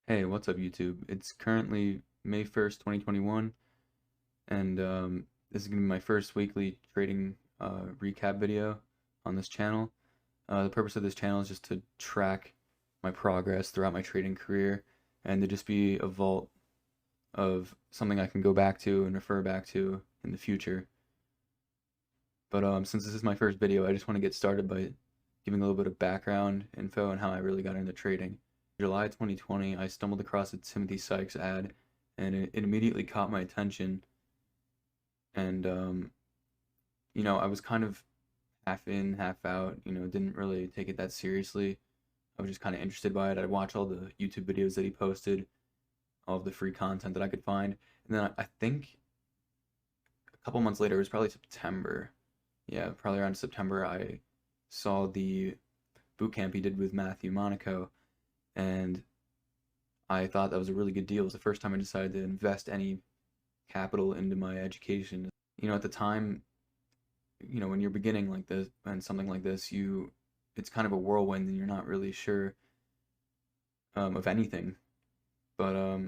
Hey, what's up, YouTube? It's currently May 1st, 2021, and this is going to be my first weekly trading recap video on this channel. The purpose of this channel is just to track my progress throughout my trading career and to just be a vault of something I can go back to and refer back to in the future. But since this is my first video, I just want to get started by giving a little bit of background info on how I really got into trading. July 2020, I stumbled across a Timothy Sykes ad, and it immediately caught my attention. And I was kind of half in, half out. Didn't really take it that seriously. I was just kind of interested by it. I'd watch all the YouTube videos that he posted, all of the free content that I could find, and then I think a couple months later, it was probably September. Yeah, probably around September, I saw the boot camp he did with Matthew Monaco, and I thought that was a really good deal. It was the first time I decided to invest any capital into my education. At the time, when you're beginning like this and something like this, it's kind of a whirlwind and you're not really sure of anything. But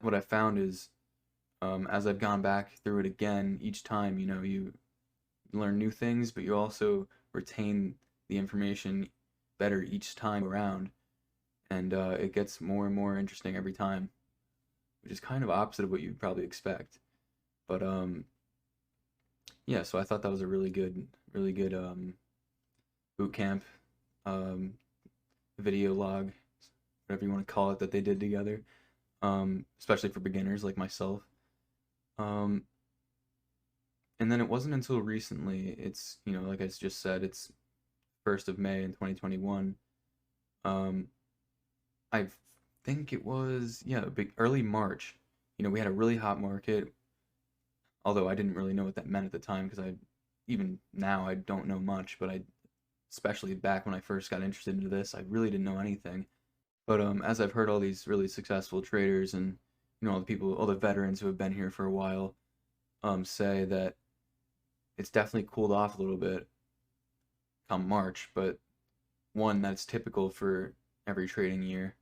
what I found is as I've gone back through it again, each time, you learn new things, but you also retain the information better each time around. And it gets more and more interesting every time, which is kind of opposite of what you'd probably expect. But yeah, so I thought that was a really good boot camp um, video log, whatever you want to call it, that they did together, especially for beginners like myself. Um, and then it wasn't until recently, it's, like I just said, it's 1st of May in 2021. I think it was, yeah, early March. We had a really hot market, although I didn't really know what that meant at the time because even now I don't know much, but especially back when I first got interested into this, I really didn't know anything. But as I've heard all these really successful traders and all the veterans who have been here for a while, say that it's definitely cooled off a little bit come March, but one, that's typical for every trading year.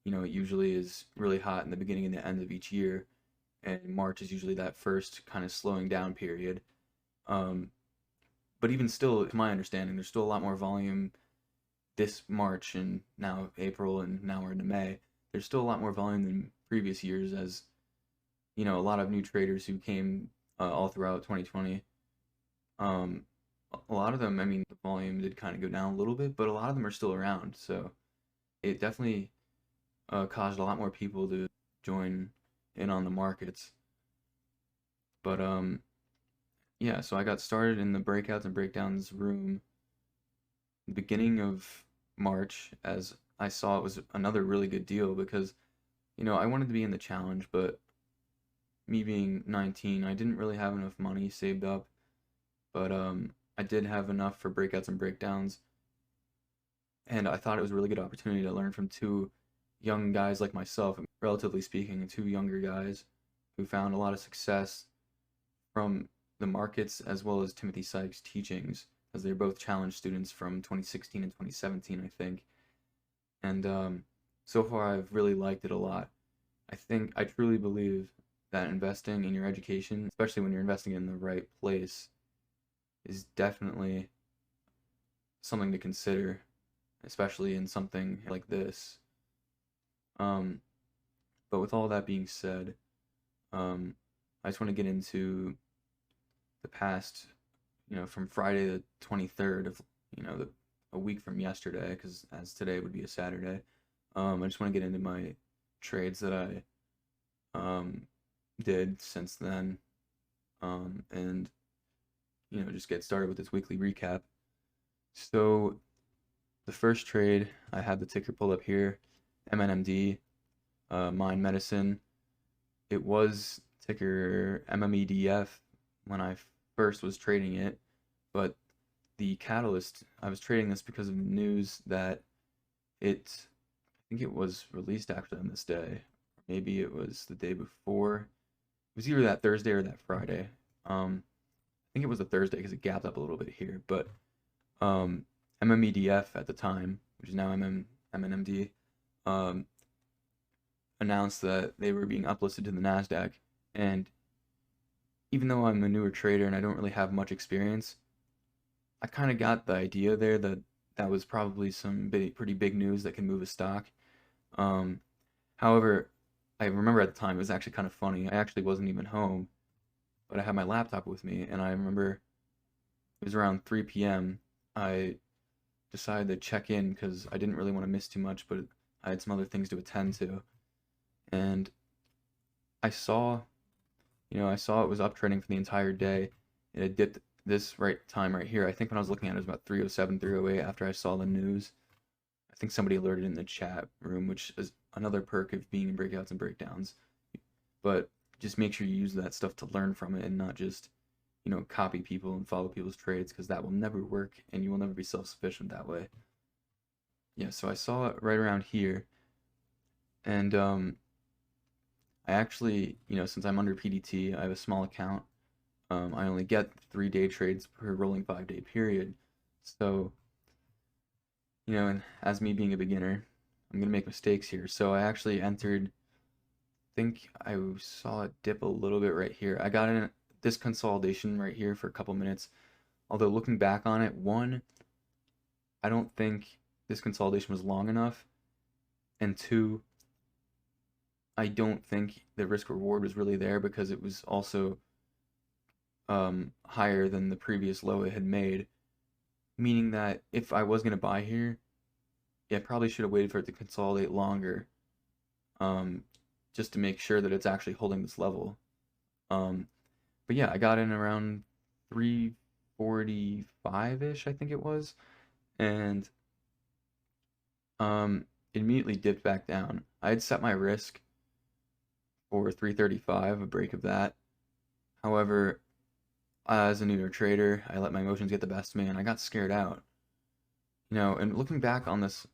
It usually is really hot in the beginning and the end of each year, and March is usually that first kind of slowing down period. Um, but even still, to my understanding, there's still a lot more volume this March and now April and now we're into May. There's still a lot more volume than previous years, as a lot of new traders who came all throughout 2020. A lot of them, I mean, the volume did kind of go down a little bit, but a lot of them are still around. So it definitely caused a lot more people to join in on the markets. But yeah, so I got started in the breakouts and breakdowns room beginning of March, as I saw it was another really good deal because I wanted to be in the challenge, but me being 19, I didn't really have enough money saved up, but I did have enough for breakouts and breakdowns, and I thought it was a really good opportunity to learn from two young guys like myself, relatively speaking, two younger guys who found a lot of success from the markets as well as Timothy Sykes' teachings, as they're both challenge students from 2016 and 2017, I think. And so far, I've really liked it a lot. I truly believe that investing in your education, especially when you're investing in the right place, is definitely something to consider, especially in something like this. Um, but with all that being said, I just want to get into the past, from Friday the 23rd of, a week from yesterday, because as today would be a Saturday. I just want to get into my trades that I did since then, and just get started with this weekly recap. So the first trade, I have the ticker pulled up here, MNMD, Mind Medicine. It was ticker MMEDF when I first was trading it, but the catalyst, I was trading this because of the news that I think it was released actually on this day. Maybe it was the day before. It was either that Thursday or that Friday. I think it was a Thursday because it gapped up a little bit here, but MMEDF at the time, which is now MNMD, um, announced that they were being uplisted to the NASDAQ. And even though I'm a newer trader and I don't really have much experience, I kind of got the idea there that that was probably some pretty big news that can move a stock. Um, However, I remember at the time it was actually kind of funny. I actually wasn't even home, but I had my laptop with me, and I remember it was around 3 p.m. I decided to check in because I didn't really want to miss too much, but I had some other things to attend to. And I saw, I saw it was uptrending for the entire day. It had dipped this time right here. I think when I was looking at it, it was about 307, 308 after I saw the news. I think somebody alerted in the chat room, which is another perk of being in breakouts and breakdowns. But just make sure you use that stuff to learn from it and not just, copy people and follow people's trades, because that will never work and you will never be self-sufficient that way. Yeah, so I saw it right around here, and I actually, since I'm under PDT, I have a small account. I only get 3-day trades per rolling 5-day period. So, and as me being a beginner, I'm gonna make mistakes here. So I actually entered, I think I saw it dip a little bit right here. I got in this consolidation right here for a couple minutes. Although looking back on it, one, I don't think this consolidation was long enough, and two, I don't think the risk reward was really there because it was also higher than the previous low it had made, meaning that if I was going to buy here, yeah, I probably should have waited for it to consolidate longer, just to make sure that it's actually holding this level. But yeah, I got in around 345-ish, I think it was, and it immediately dipped back down. I had set my risk for 335, a break of that. However, as a newer trader, I let my emotions get the best of me, and I got scared out. And looking back on this,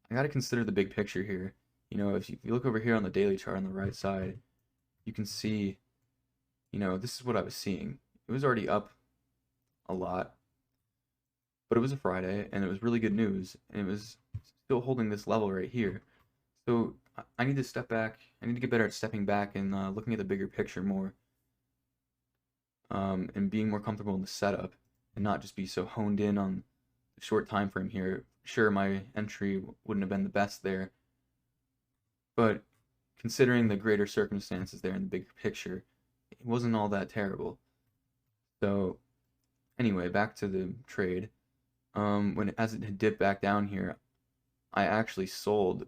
I got to consider the big picture here. If you look over here on the daily chart on the right side, you can see, this is what I was seeing. It was already up a lot, but it was a Friday, and it was really good news, and it was still holding this level right here. So I need to step back. I need to get better at stepping back and looking at the bigger picture more, and being more comfortable in the setup, and not just be so honed in on the short time frame here. Sure, my entry wouldn't have been the best there, but considering the greater circumstances there in the bigger picture, it wasn't all that terrible. So anyway, back to the trade. As it had dipped back down here, I actually sold.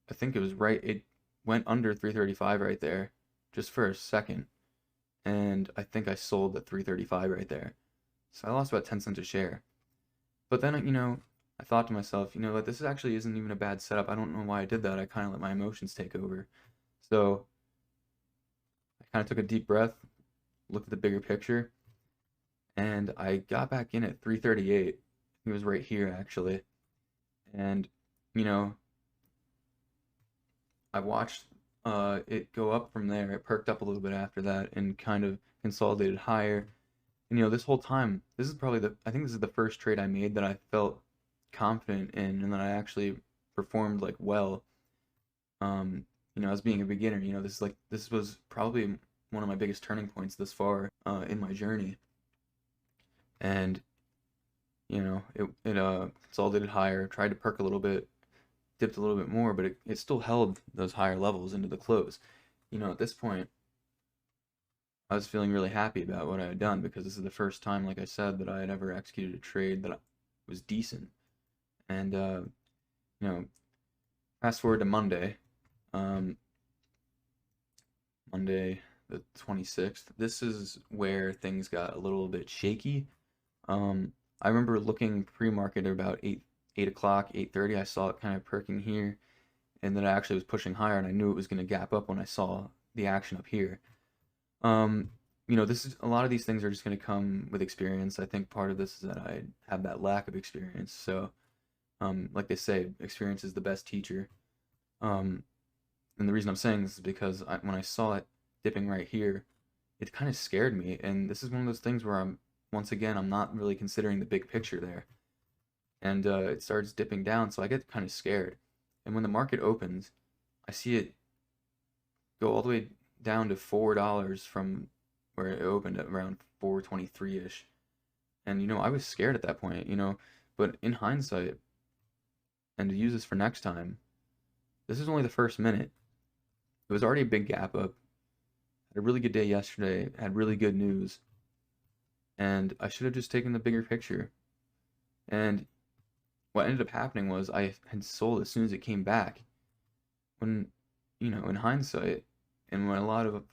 I think it was right. It went under 335 right there, just for a second, and I think I sold at 335 right there. So I lost about 10 cents a share. But then, I thought to myself, like, this actually isn't even a bad setup. I don't know why I did that. I kind of let my emotions take over. So I kind of took a deep breath, looked at the bigger picture, and I got back in at 338. It was right here, actually. And, I watched it go up from there. It perked up a little bit after that and kind of consolidated higher. And, this whole time, this is probably I think this is the first trade I made that I felt confident in and that I actually performed like well. As being a beginner, this was probably one of my biggest turning points this far in my journey. And, it consolidated higher, tried to perk a little bit, dipped a little bit more, but it still held those higher levels into the close. At this point, I was feeling really happy about what I had done because this is the first time, like I said, that I had ever executed a trade that was decent. And, fast forward to Monday, Monday the 26th. This is where things got a little bit shaky. I remember looking pre-market at about 8 o'clock, 8:30. I saw it kind of perking here, and then I actually was pushing higher, and I knew it was going to gap up when I saw the action up here. This is a lot of these things are just going to come with experience. I think part of this is that I have that lack of experience. So, like they say, experience is the best teacher. And the reason I'm saying this is because when I saw it dipping right here, it kind of scared me. And this is one of those things where once again, I'm not really considering the big picture there. And it starts dipping down, so I get kind of scared. And when the market opens, I see it go all the way down to $4 from where it opened at around 423-ish. And I was scared at that point, but in hindsight, and to use this for next time, this is only the first minute. It was already a big gap up. Had a really good day yesterday, had really good news, and I should have just taken the bigger picture. And what ended up happening was I had sold as soon as it came back. When, in hindsight, and what a lot of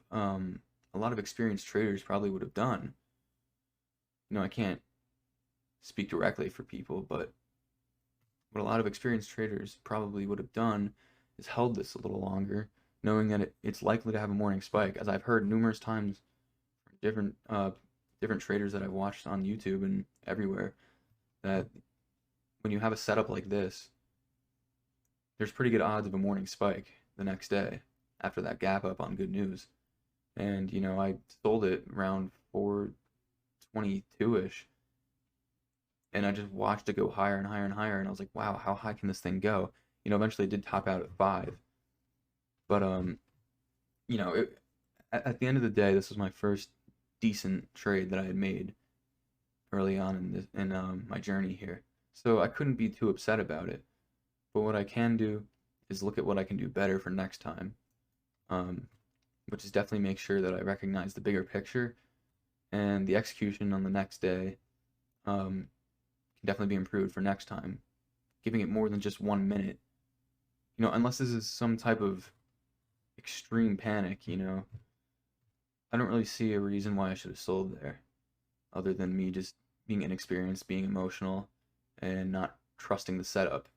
experienced traders probably would have done. I can't speak directly for people, but what a lot of experienced traders probably would have done is held this a little longer, knowing that it's likely to have a morning spike, as I've heard numerous times from different traders that I've watched on YouTube and everywhere, that when you have a setup like this, there's pretty good odds of a morning spike the next day after that gap up on good news. And I sold it around 422-ish, and I just watched it go higher and higher and higher, and I was like, wow, how high can this thing go? Eventually it did top out at 5. But at the end of the day, this was my first decent trade that I had made early on in my journey here. So I couldn't be too upset about it. But what I can do is look at what I can do better for next time, which is definitely make sure that I recognize the bigger picture, and the execution on the next day can definitely be improved for next time, giving it more than just 1 minute. Unless this is some type of extreme panic, I don't really see a reason why I should have sold there, other than me just being inexperienced, being emotional, and not trusting the setup.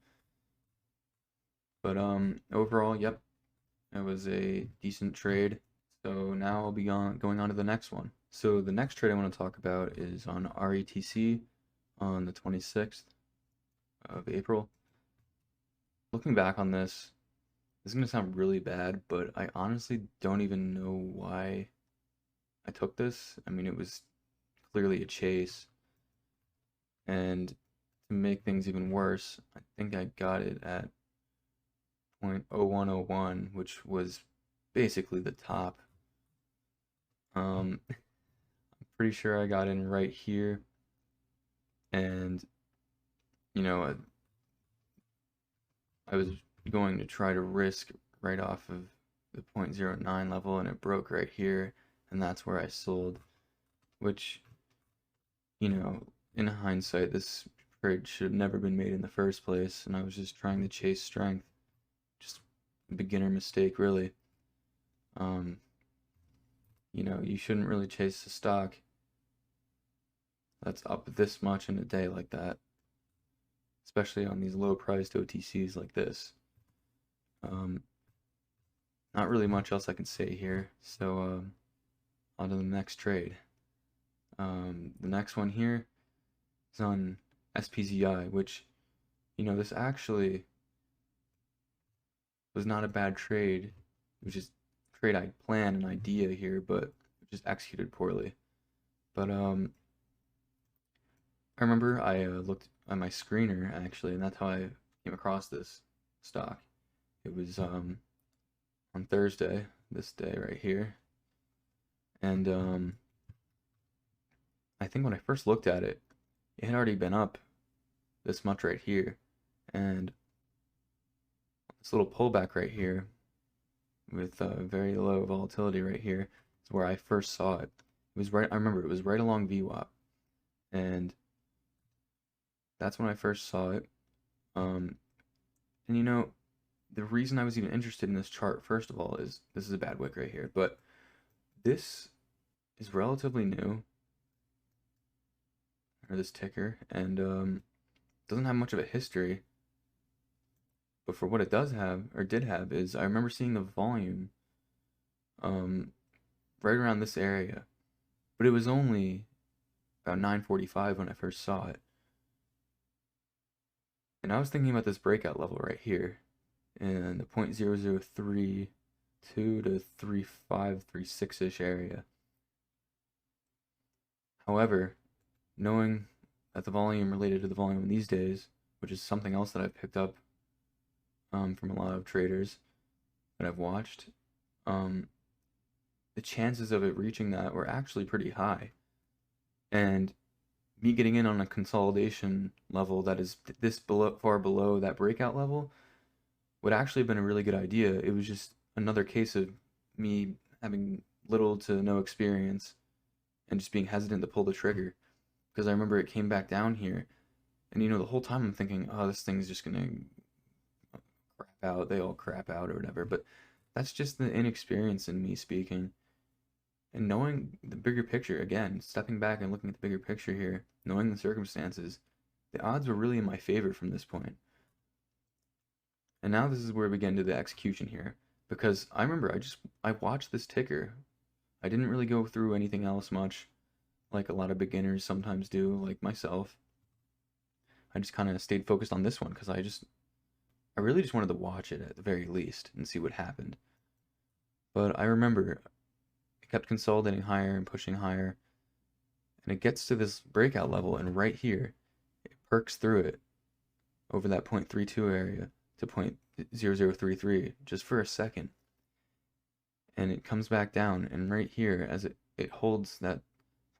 But overall, yep, it was a decent trade. So now I'll be going on to the next one. So the next trade I want to talk about is on RETC on the 26th of April. Looking back on this is going to sound really bad, but I honestly don't even know why I took this. I mean, it was clearly a chase. And to make things even worse, I think I got it at 0.0101, which was basically the top. I'm pretty sure I got in right here, and I was going to try to risk right off of the 0.09 level, and it broke right here, and that's where I sold, which, in hindsight, this trade should have never been made in the first place, and I was just trying to chase strength. Just a beginner mistake, really. You shouldn't really chase the stock that's up this much in a day like that, especially on these low-priced OTCs like this. Not really much else I can say here, so on to the next trade. The next one here is on SPZI, which, this actually was not a bad trade. It was just a trade I planned, an idea here, but just executed poorly. But I remember I looked at my screener, actually, and that's how I came across this stock. It was on Thursday, this day right here, and I think when I first looked at it, it had already been up this much right here, and this little pullback right here with very low volatility right here is where I first saw it. It was right, I remember it was right along VWAP, and that's when I first saw it. And the reason I was even interested in this chart, first of all, is this is a bad wick right here, but this is relatively new, or this ticker, and doesn't have much of a history. But for what it does have, or did have, is I remember seeing the volume right around this area, but it was only about 9:45 when I first saw it. And I was thinking about this breakout level right here in the 0.0032 to 3536-ish area. However, knowing that the volume related to the volume these days, which is something else that I've picked up from a lot of traders that I've watched, um, the chances of it reaching that were actually pretty high. And me getting in on a consolidation level that is this far below that breakout level would actually have been a really good idea. It was just another case of me having little to no experience and just being hesitant to pull the trigger. Because I remember it came back down here, and the whole time I'm thinking, oh, this thing's just gonna crap out. They all crap out or whatever. But that's just the inexperience in me speaking. And knowing the bigger picture, again, stepping back and looking at the bigger picture here, knowing the circumstances, the odds were really in my favor from this point. And now this is where we get into the execution here. Because I remember I watched this ticker. I didn't really go through anything else much, like a lot of beginners sometimes do, like myself. I just kind of stayed focused on this one because I really just wanted to watch it at the very least and see what happened. But I remember it kept consolidating higher and pushing higher, and it gets to this breakout level, and right here, it perks through it over that 0.32 area to 0.0033 just for a second. And it comes back down, and right here, as it holds that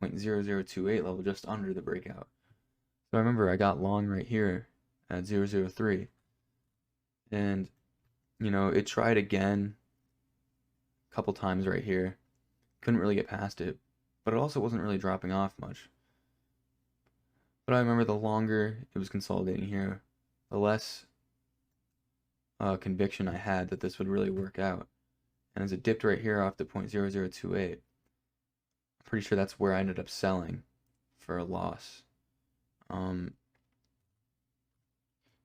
0.0028 level just under the breakout. So I remember I got long right here at 003, and it tried again a couple times right here. Couldn't really get past it, but it also wasn't really dropping off much. But I remember the longer it was consolidating here, the less conviction I had that this would really work out. And as it dipped right here off to 0.0028, I'm pretty sure that's where I ended up selling for a loss. And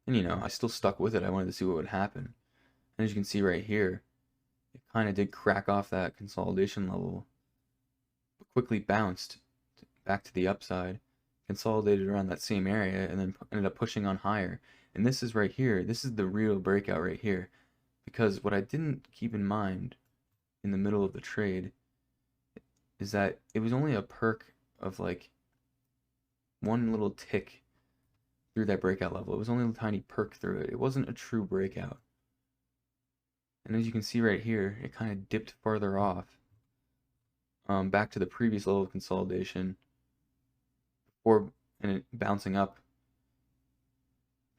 I still stuck with it. I wanted to see what would happen. And as you can see right here, it kind of did crack off that consolidation level, but quickly bounced back to the upside, consolidated around that same area, and then ended up pushing on higher. And this is right here. This is the real breakout right here. Because what I didn't keep in mind in the middle of the trade is that it was only a perk of like one little tick through that breakout level. It was only a tiny perk through it. It wasn't a true breakout. And as you can see right here, it kind of dipped farther off, back to the previous level of consolidation, and it bouncing up,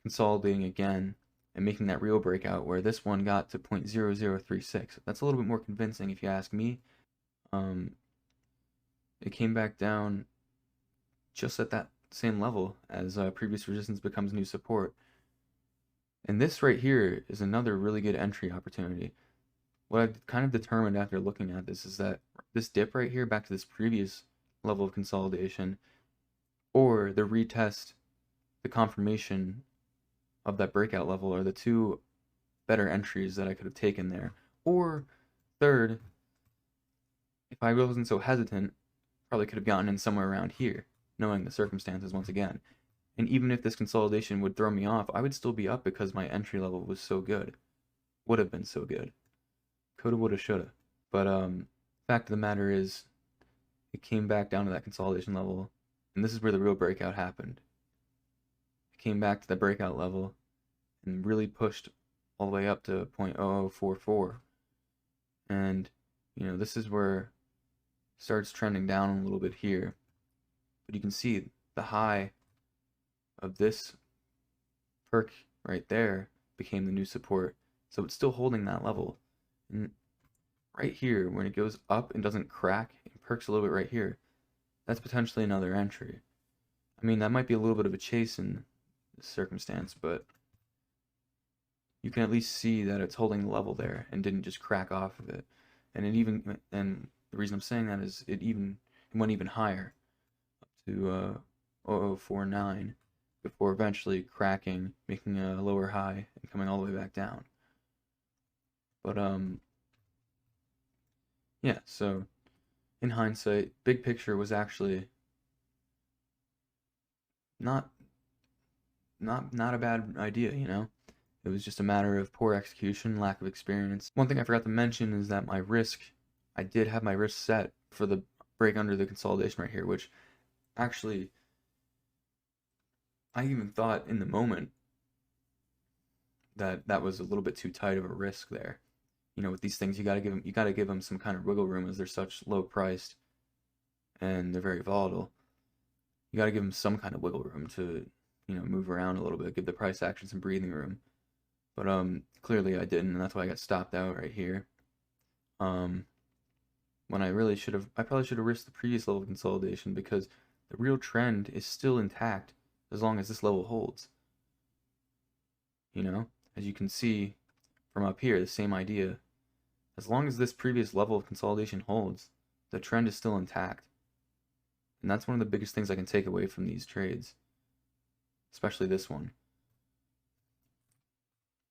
consolidating again, and making that real breakout where this one got to 0.0036. That's a little bit more convincing if you ask me. It came back down just at that same level as previous resistance becomes new support. And this right here is another really good entry opportunity. What I've kind of determined after looking at this is that this dip right here back to this previous level of consolidation, or the retest, the confirmation of that breakout level, are the two better entries that I could have taken there. Or third, if I wasn't so hesitant, probably could have gotten in somewhere around here, knowing the circumstances once again. And even if this consolidation would throw me off, I would still be up because my entry level was so good. Would have been so good. Coulda, woulda, shoulda. But fact of the matter is, it came back down to that consolidation level, and this is where the real breakout happened. It came back to the breakout level and really pushed all the way up to 0.0044. And, this is where it starts trending down a little bit here. But you can see the high of this perk right there became the new support. So it's still holding that level. And right here, when it goes up and doesn't crack, it perks a little bit right here. That's potentially another entry. I mean, that might be a little bit of a chase in this circumstance, but you can at least see that it's holding the level there and didn't just crack off of it. And the reason I'm saying that is it went even higher, up to 0049, before eventually cracking, making a lower high, and coming all the way back down. But yeah, so in hindsight, big picture was actually not a bad idea, It was just a matter of poor execution, lack of experience. One thing I forgot to mention is that I did have my risk set for the break under the consolidation right here, which actually I even thought in the moment that was a little bit too tight of a risk there. with these things, you gotta give them some kind of wiggle room, as they're such low priced and they're very volatile. You gotta give them some kind of wiggle room to, move around a little bit, give the price action some breathing room. But clearly I didn't, and that's why I got stopped out right here. Um, when I probably should have risked the previous level of consolidation, because the real trend is still intact as long as this level holds. As you can see from up here, the same idea. As long as this previous level of consolidation holds, the trend is still intact. And that's one of the biggest things I can take away from these trades, especially this one.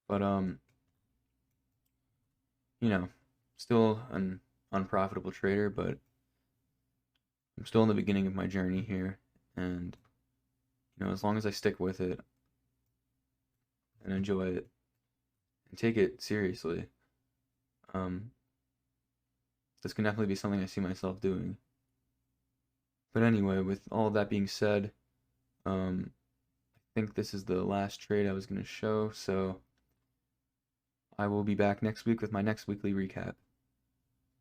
But still an unprofitable trader, but I'm still in the beginning of my journey here, and as long as I stick with it and enjoy it and take it seriously, this can definitely be something I see myself doing. But anyway, with all that being said, I think this is the last trade I was going to show, so I will be back next week with my next weekly recap.